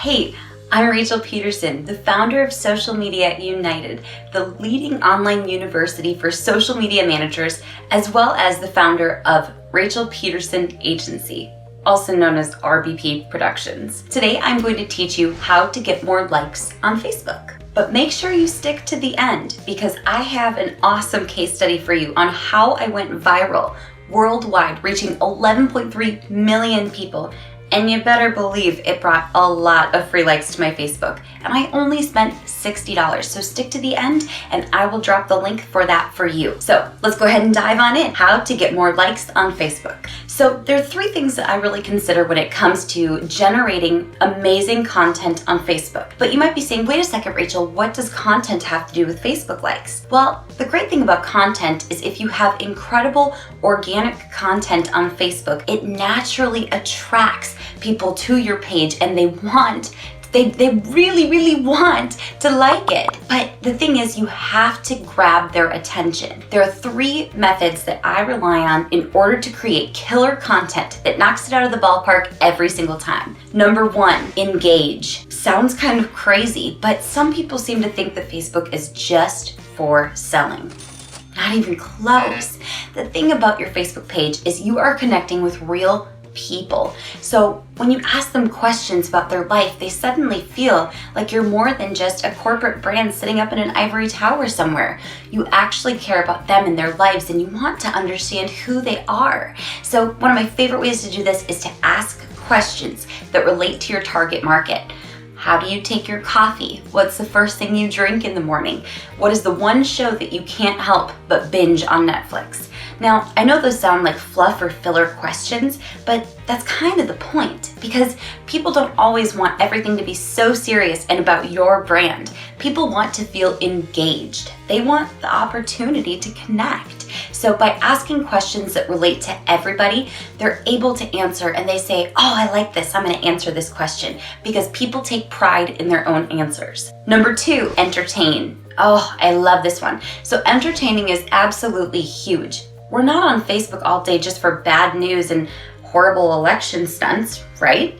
Hey, I'm Rachel Pedersen, the founder of Social Media United, the leading online university for social media managers, as well as the founder of Rachel Pedersen Agency, also known as RBP Productions. Today, I'm going to teach you how to get more likes on Facebook. But make sure you stick to the end because I have an awesome case study for you on how I went viral worldwide, reaching 11.3 million people. And you better believe it brought a lot of free likes to my Facebook. And I only spent $60. So stick to the end and I will drop the link for that for you. So let's go ahead and dive on in. How to get more likes on Facebook. So there are three things that I really consider when it comes to generating amazing content on Facebook. But you might be saying, wait a second, Rachel, what does content have to do with Facebook likes? Well, the great thing about content is if you have incredible organic content on Facebook, it naturally attracts people to your page and they really want to like it. But the thing is, you have to grab their attention. There are three methods that I rely on in order to create killer content that knocks it out of the ballpark every single time. Number one, engage. Sounds kind of crazy, but some people seem to think that Facebook is just for selling. Not even close. The thing about your Facebook page is you are connecting with real people. So when you ask them questions about their life, they suddenly feel like you're more than just a corporate brand sitting up in an ivory tower somewhere. You actually care about them and their lives and you want to understand who they are. So one of my favorite ways to do this is to ask questions that relate to your target market. How do you take your coffee? What's the first thing you drink in the morning? What is the one show that you can't help but binge on Netflix? Now, I know those sound like fluff or filler questions, but that's kind of the point because people don't always want everything to be so serious and about your brand. People want to feel engaged. They want the opportunity to connect. So by asking questions that relate to everybody, they're able to answer and they say, oh, I like this. I'm going to answer this question because people take pride in their own answers. Number two, entertain. Oh, I love this one. So entertaining is absolutely huge. We're not on Facebook all day just for bad news and horrible election stunts, right?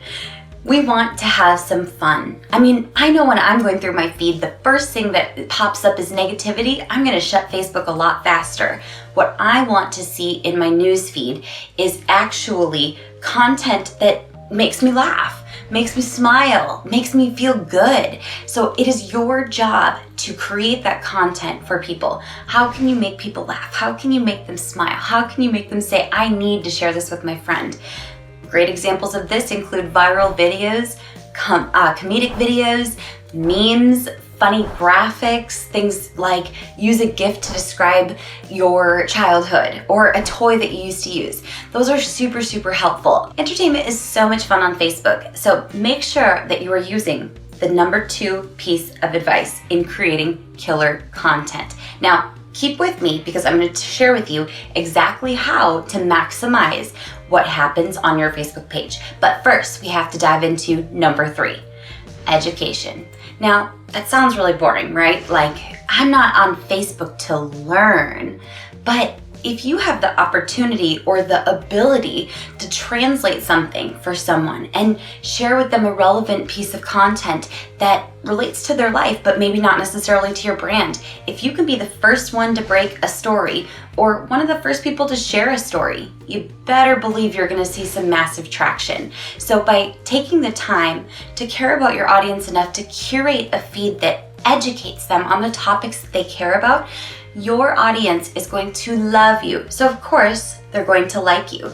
We want to have some fun. I mean, I know when I'm going through my feed, the first thing that pops up is negativity. I'm going to shut Facebook a lot faster. What I want to see in my news feed is actually content that makes me laugh, makes me smile, makes me feel good. So it is your job to create that content for people. How can you make people laugh? How can you make them smile? How can you make them say, I need to share this with my friend? Great examples of this include viral videos, comedic videos, memes, funny graphics, things like use a GIF to describe your childhood or a toy that you used to use. Those are super, super helpful. Entertainment is so much fun on Facebook, so make sure that you are using the number two piece of advice in creating killer content. Now, keep with me because I'm going to share with you exactly how to maximize what happens on your Facebook page. But first, we have to dive into number three, education. Now, that sounds really boring, right? Like, I'm not on Facebook to learn, but if you have the opportunity or the ability to translate something for someone and share with them a relevant piece of content that relates to their life, but maybe not necessarily to your brand, if you can be the first one to break a story or one of the first people to share a story, you better believe you're going to see some massive traction. So by taking the time to care about your audience enough to curate a feed that educates them on the topics that they care about, your audience is going to love you. So of course, they're going to like you.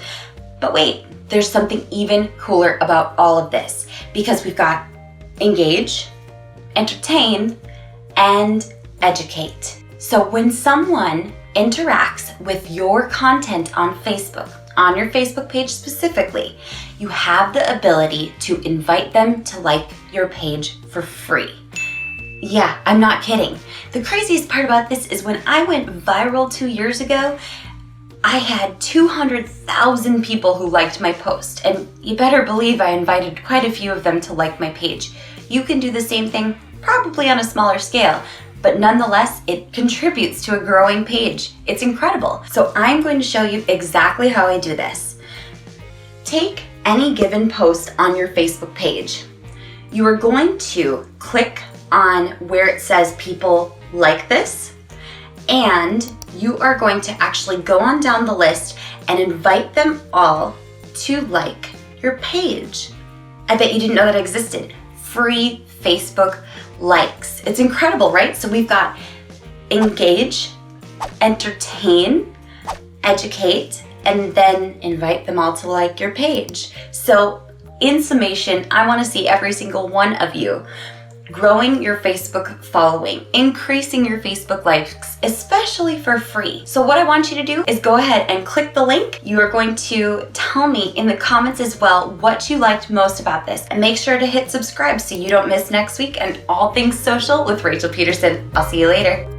But wait, there's something even cooler about all of this because we've got engage, entertain, and educate. So when someone interacts with your content on Facebook, on your Facebook page specifically, you have the ability to invite them to like your page for free. Yeah, I'm not kidding. The craziest part about this is when I went viral 2 years ago, I had 200,000 people who liked my post, and you better believe I invited quite a few of them to like my page. You can do the same thing, probably on a smaller scale, but nonetheless, it contributes to a growing page. It's incredible. So I'm going to show you exactly how I do this. Take any given post on your Facebook page. you are going to click on where it says people like this, and you are going to actually go on down the list and invite them all to like your page. I bet you didn't know that existed. Free Facebook likes. It's incredible, right? So we've got engage, entertain, educate, and then invite them all to like your page. So in summation, I want to see every single one of you growing your Facebook following, increasing your Facebook likes, especially for free. So what I want you to do is go ahead and click the link. You are going to tell me in the comments as well what you liked most about this, and make sure to hit subscribe so you don't miss next week and all things social with Rachel Pedersen. I'll see you later.